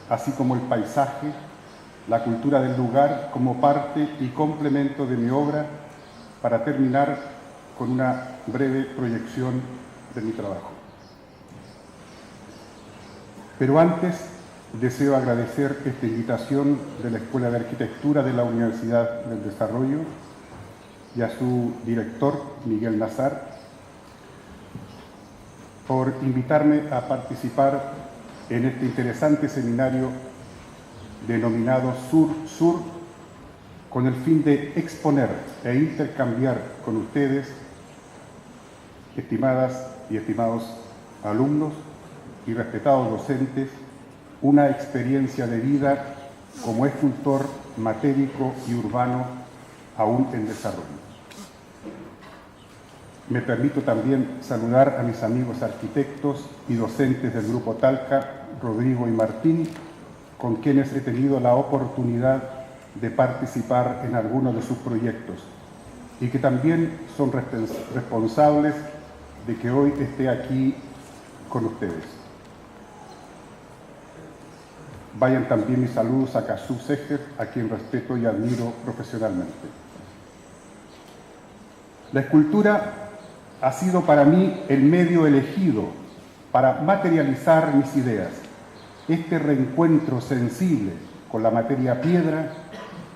así como el paisaje, la cultura del lugar como parte y complemento de mi obra, para terminar con una breve proyección de mi trabajo. Pero antes deseo agradecer esta invitación de la Escuela de Arquitectura de la Universidad del Desarrollo y a su director, Miguel Nazar, por invitarme a participar en este interesante seminario denominado Sur-Sur, con el fin de exponer e intercambiar con ustedes, estimadas y estimados alumnos y respetados docentes, una experiencia de vida como escultor matérico y urbano aún en desarrollo. Me permito también saludar a mis amigos arquitectos y docentes del Grupo Talca, Rodrigo y Martín, con quienes he tenido la oportunidad de participar en algunos de sus proyectos y que también son responsables de que hoy esté aquí con ustedes. Vayan también mis saludos a Kasú Seger, a quien respeto y admiro profesionalmente. La escultura ha sido para mí el medio elegido para materializar mis ideas. Este reencuentro sensible con la materia piedra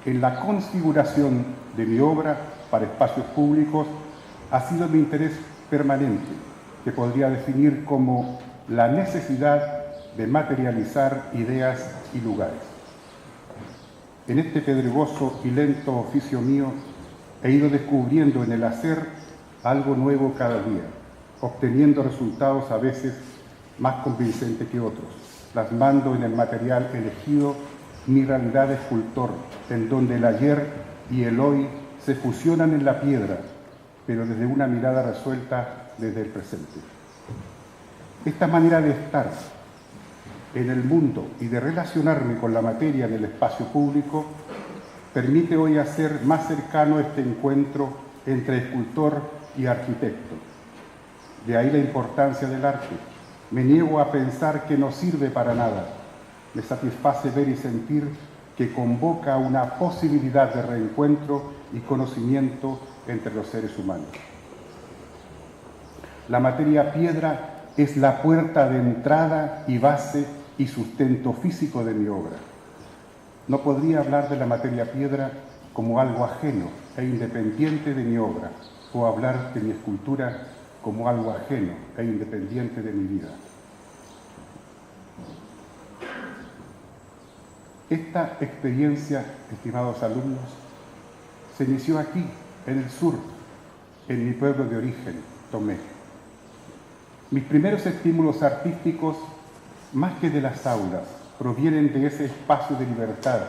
en la configuración de mi obra para espacios públicos ha sido mi interés permanente, que podría definir como la necesidad de materializar ideas y lugares. En este pedregoso y lento oficio mío he ido descubriendo en el hacer algo nuevo cada día, obteniendo resultados a veces más convincentes que otros, plasmando en el material elegido mi realidad de escultor, en donde el ayer y el hoy se fusionan en la piedra, pero desde una mirada resuelta desde el presente. Esta manera de estar en el mundo y de relacionarme con la materia en el espacio público permite hoy hacer más cercano este encuentro entre escultor y arquitecto. De ahí la importancia del arte. Me niego a pensar que no sirve para nada. Me satisface ver y sentir que convoca una posibilidad de reencuentro y conocimiento entre los seres humanos. La materia piedra es la puerta de entrada y base y sustento físico de mi obra. No podría hablar de la materia piedra como algo ajeno e independiente de mi obra, o hablar de mi escultura como algo ajeno e independiente de mi vida. Esta experiencia, estimados alumnos, se inició aquí, en el sur, en mi pueblo de origen, Tomé. Mis primeros estímulos artísticos, más que de las aulas, provienen de ese espacio de libertad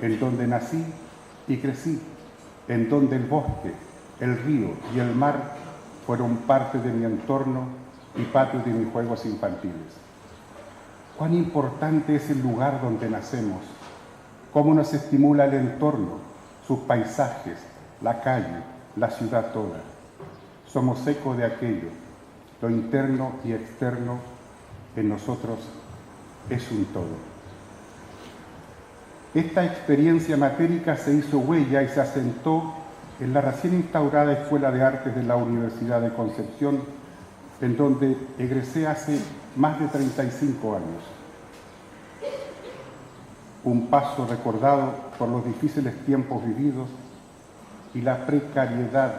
en donde nací y crecí, en donde el bosque, el río y el mar fueron parte de mi entorno y patio de mis juegos infantiles. Cuán importante es el lugar donde nacemos, cómo nos estimula el entorno, sus paisajes, la calle, la ciudad toda. Somos eco de aquello, lo interno y externo en nosotros es un todo. Esta experiencia matérica se hizo huella y se asentó en la recién instaurada Escuela de Artes de la Universidad de Concepción, en donde egresé hace más de 35 años. Un paso recordado por los difíciles tiempos vividos y la precariedad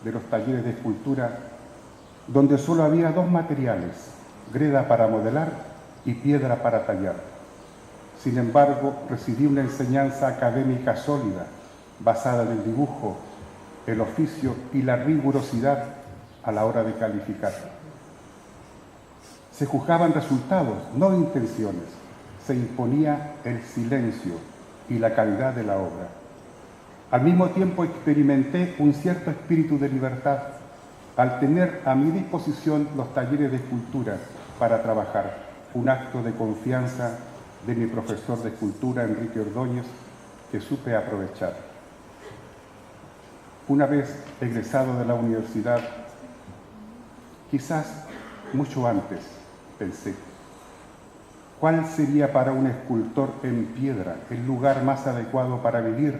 de los talleres de escultura, donde solo había dos materiales, greda para modelar y piedra para tallar. Sin embargo, recibí una enseñanza académica sólida, basada en el dibujo, el oficio y la rigurosidad a la hora de calificar. Se juzgaban resultados, no intenciones. Se imponía el silencio y la calidad de la obra. Al mismo tiempo experimenté un cierto espíritu de libertad al tener a mi disposición los talleres de escultura para trabajar, un acto de confianza de mi profesor de escultura, Enrique Ordóñez, que supe aprovechar. Una vez egresado de la universidad, quizás mucho antes, pensé, ¿Cuál sería para un escultor en piedra el lugar más adecuado para vivir,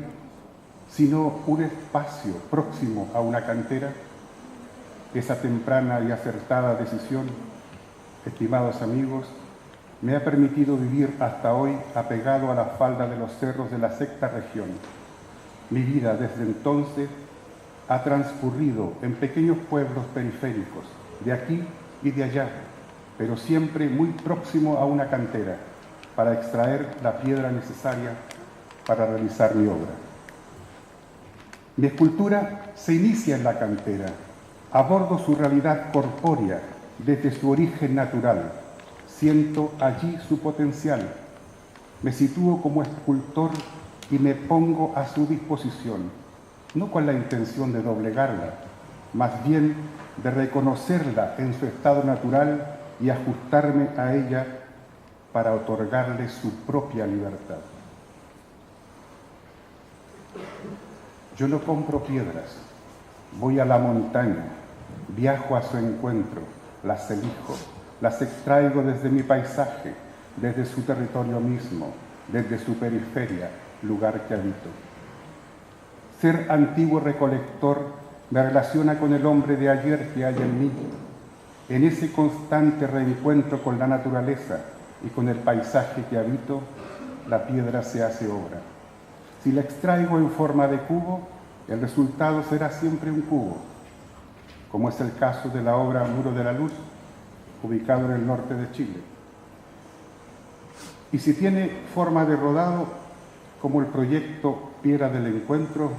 sino un espacio próximo a una cantera? Esa temprana y acertada decisión, estimados amigos, me ha permitido vivir hasta hoy apegado a la falda de los cerros de la sexta región. Mi vida desde entonces ha transcurrido en pequeños pueblos periféricos, de aquí y de allá, pero siempre muy próximo a una cantera, para extraer la piedra necesaria para realizar mi obra. Mi escultura se inicia en la cantera, abordo su realidad corpórea desde su origen natural, siento allí su potencial, me sitúo como escultor y me pongo a su disposición, no con la intención de doblegarla, más bien de reconocerla en su estado natural y ajustarme a ella para otorgarle su propia libertad. Yo no compro piedras, voy a la montaña, viajo a su encuentro, las elijo, las extraigo desde mi paisaje, desde su territorio mismo, desde su periferia, lugar que habito. Ser antiguo recolector me relaciona con el hombre de ayer que hay en mí. En ese constante reencuentro con la naturaleza y con el paisaje que habito, la piedra se hace obra. Si la extraigo en forma de cubo, el resultado será siempre un cubo, como es el caso de la obra Muro de la Luz, ubicado en el norte de Chile. Y si tiene forma de rodado, como el proyecto Piedra del Encuentro,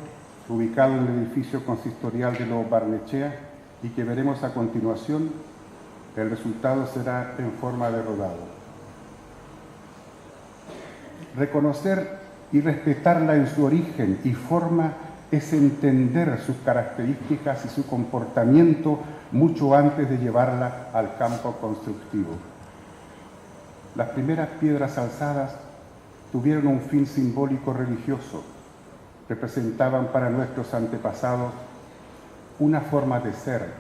ubicado en el edificio consistorial de Lo Barnechea, y que veremos a continuación, el resultado será en forma de rodado. Reconocer y respetarla en su origen y forma es entender sus características y su comportamiento mucho antes de llevarla al campo constructivo. Las primeras piedras alzadas tuvieron un fin simbólico religioso. Representaban para nuestros antepasados una forma de ser,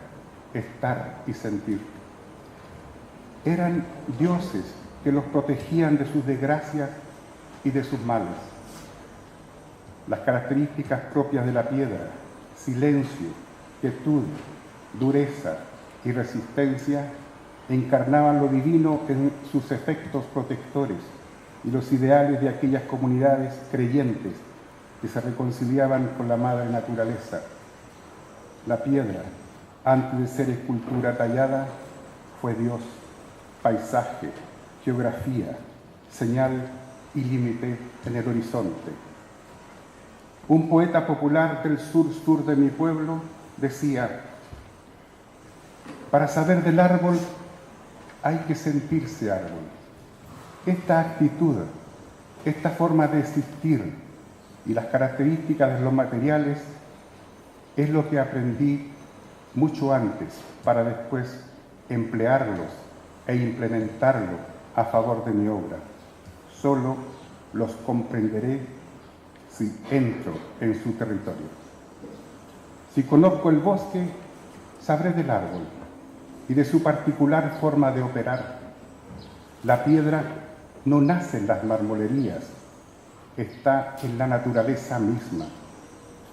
estar y sentir. Eran dioses que los protegían de sus desgracias y de sus males. Las características propias de la piedra, silencio, quietud, dureza y resistencia, encarnaban lo divino en sus efectos protectores y los ideales de aquellas comunidades creyentes que se reconciliaban con la madre naturaleza. La piedra, antes de ser escultura tallada, fue Dios, paisaje, geografía, señal y límite en el horizonte. Un poeta popular del sur de mi pueblo decía: para saber del árbol hay que sentirse árbol. Esta actitud, esta forma de existir y las características de los materiales es lo que aprendí mucho antes para después emplearlos e implementarlos a favor de mi obra. Solo los comprenderé si entro en su territorio. Si conozco el bosque, sabré del árbol y de su particular forma de operar. La piedra no nace en las marmolerías, está en la naturaleza misma.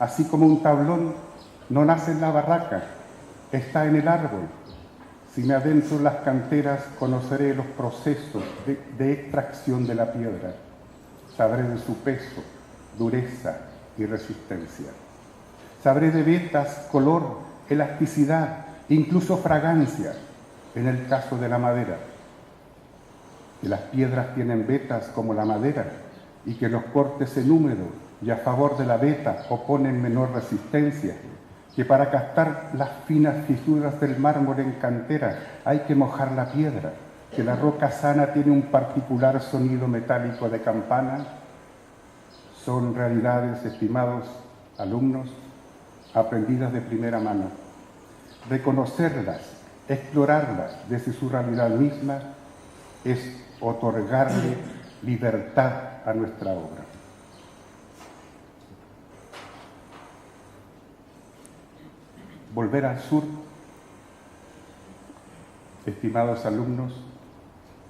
Así como un tablón no nace en la barraca, está en el árbol. Si me adentro en las canteras, conoceré los procesos de extracción de la piedra. Sabré de su peso, dureza y resistencia. Sabré de vetas, color, elasticidad, incluso fragancia, en el caso de la madera. Que las piedras tienen vetas como la madera y que los cortes en húmedo y a favor de la veta oponen menor resistencia, que para captar las finas fisuras del mármol en cantera hay que mojar la piedra, que la roca sana tiene un particular sonido metálico de campana, son realidades, estimados alumnos, aprendidas de primera mano. Reconocerlas, explorarlas desde su realidad misma es otorgarle libertad a nuestra obra. Volver al sur, estimados alumnos,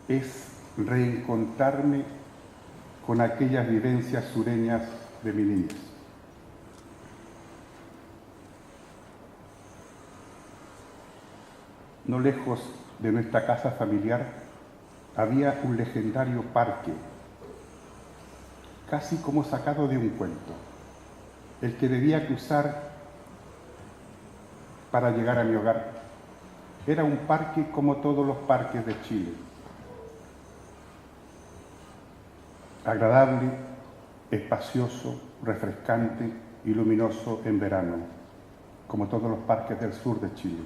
es reencontrarme con aquellas vivencias sureñas de mi niñez. No lejos de nuestra casa familiar había un legendario parque, casi como sacado de un cuento, el que debía cruzar para llegar a mi hogar. Era un parque como todos los parques de Chile, agradable, espacioso, refrescante y luminoso en verano, como todos los parques del sur de Chile.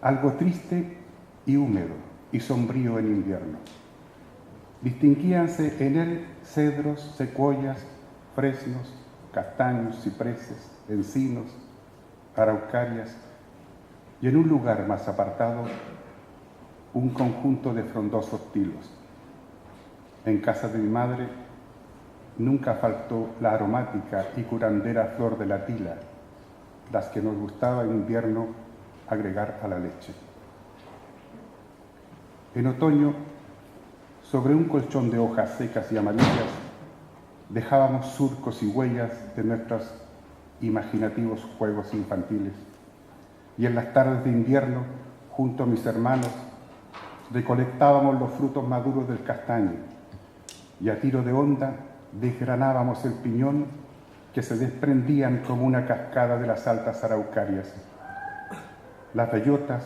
Algo triste y húmedo y sombrío en invierno. Distinguíanse en él cedros, secuoyas, fresnos, castaños, cipreses, encinos, araucarias, y en un lugar más apartado, un conjunto de frondosos tilos. En casa de mi madre nunca faltó la aromática y curandera flor de la tila, las que nos gustaba en invierno agregar a la leche. En otoño, sobre un colchón de hojas secas y amarillas, dejábamos surcos y huellas de nuestros imaginativos juegos infantiles. Y en las tardes de invierno, junto a mis hermanos, recolectábamos los frutos maduros del castaño y a tiro de honda desgranábamos el piñón que se desprendían como una cascada de las altas araucarias. Las bellotas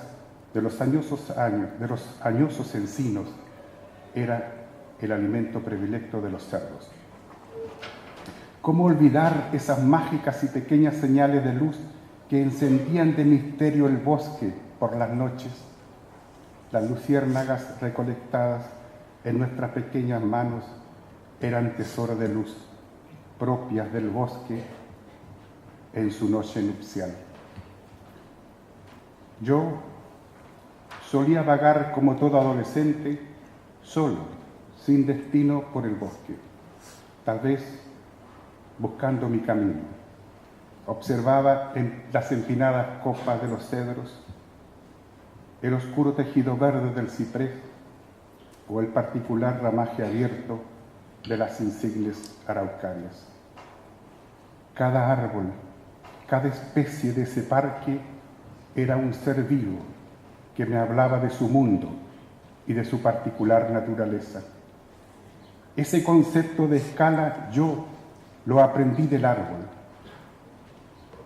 de los añosos encinos era el alimento predilecto de los cerdos. ¿Cómo olvidar esas mágicas y pequeñas señales de luz que encendían de misterio el bosque por las noches? Las luciérnagas recolectadas en nuestras pequeñas manos eran tesoro de luz, propias del bosque en su noche nupcial. Yo solía vagar como todo adolescente, solo, sin destino por el bosque, tal vez buscando mi camino. Observaba en las empinadas copas de los cedros, el oscuro tejido verde del ciprés o el particular ramaje abierto de las insignes araucarias. Cada árbol, cada especie de ese parque era un ser vivo que me hablaba de su mundo y de su particular naturaleza. Ese concepto de escala yo lo aprendí del árbol,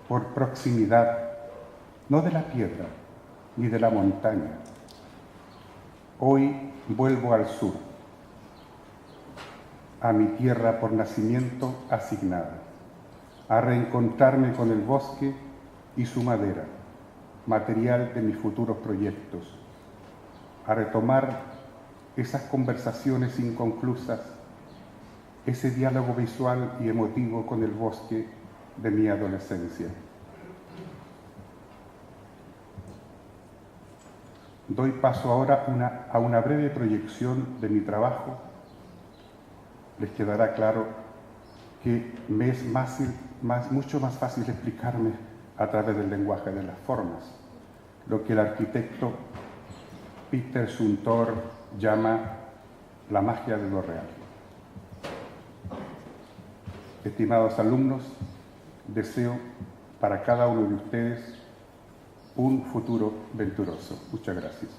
por proximidad, no de la piedra ni de la montaña. Hoy vuelvo al sur, a mi tierra por nacimiento asignada, a reencontrarme con el bosque y su madera, material de mis futuros proyectos, a retomar esas conversaciones inconclusas, ese diálogo visual y emotivo con el bosque de mi adolescencia. Doy paso ahora a una breve proyección de mi trabajo. Les quedará claro que me es mucho más fácil explicarme a través del lenguaje de las formas, lo que el arquitecto Peter Zumthor llama la magia de lo real. Estimados alumnos, deseo para cada uno de ustedes un futuro venturoso. Muchas gracias.